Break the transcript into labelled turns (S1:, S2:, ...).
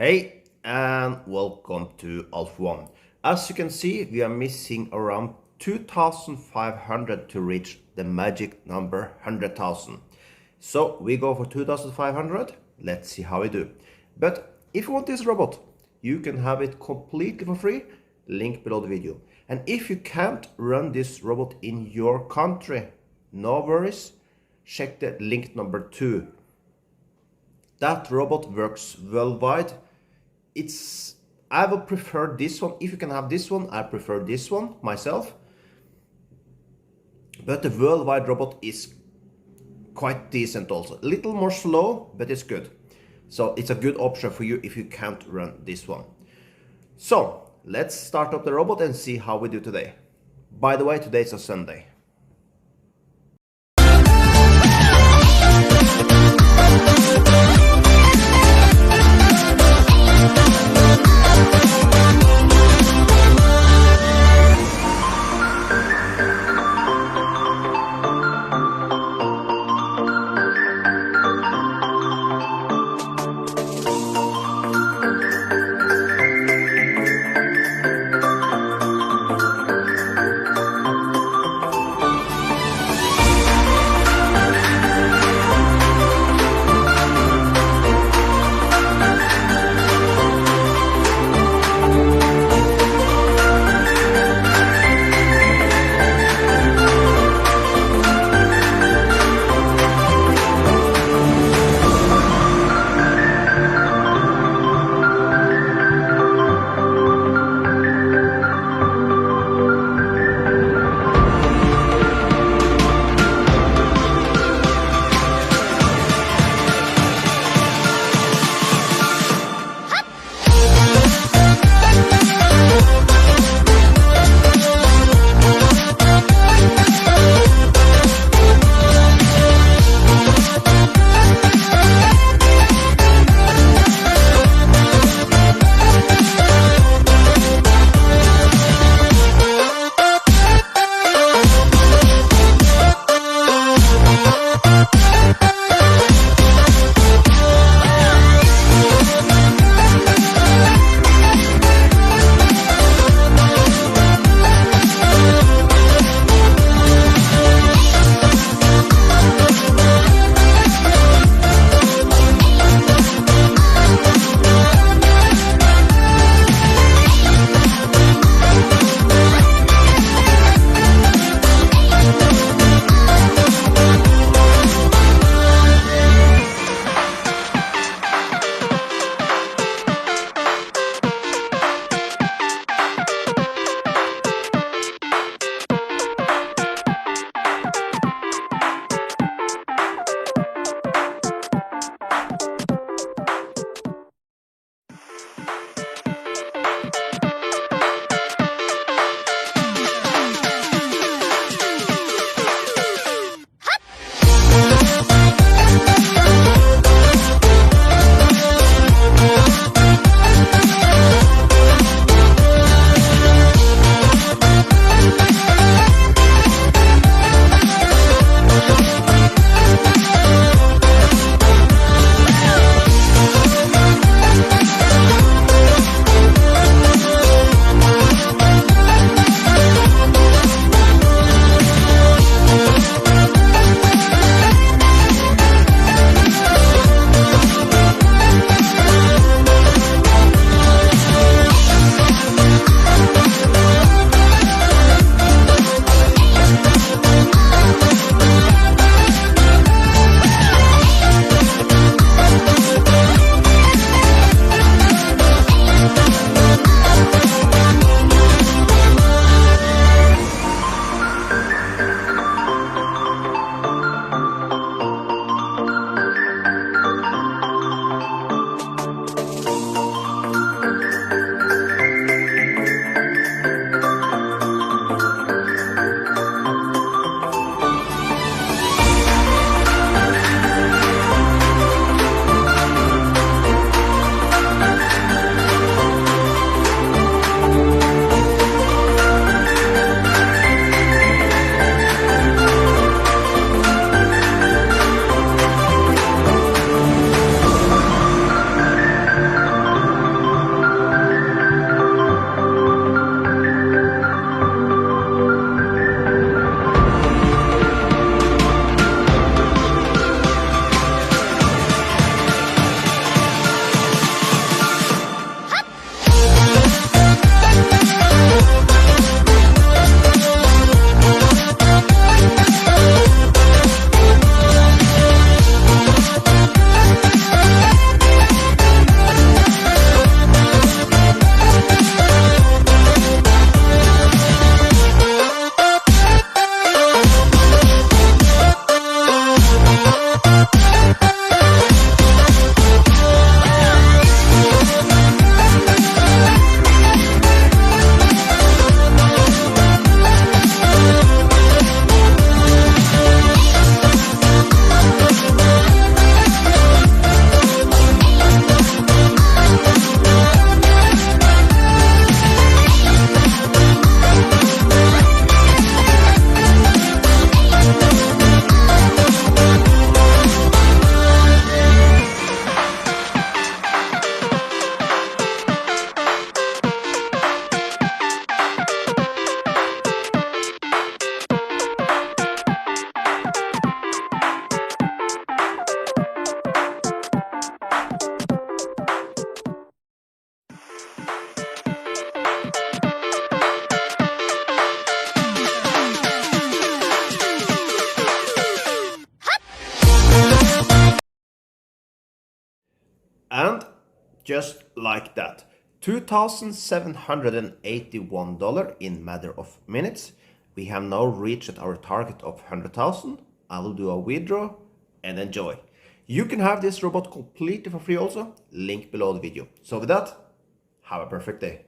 S1: Hey, and welcome to Alpha 1. As you can see, we are missing around 2,500 to reach the magic number 100,000. So we go for 2,500. Let's see how we do. But if you want this robot, you can have it completely for free. Link below the video. And if you can't run this robot in your country, no worries. Check the link number 2. That robot works worldwide. I would prefer this one. If you can have this one, I prefer this one myself. But the worldwide robot is quite decent also. A little more slow, but it's good. So it's a good option for you if you can't run this one. So let's start up the robot and see how we do today. By the way, today is a Sunday. just like that. $2,781 in matter of minutes. We have now reached our target of 100,000. I will do a withdraw and enjoy. You can have this robot completely for free also, link below the video. So with that, have a perfect day.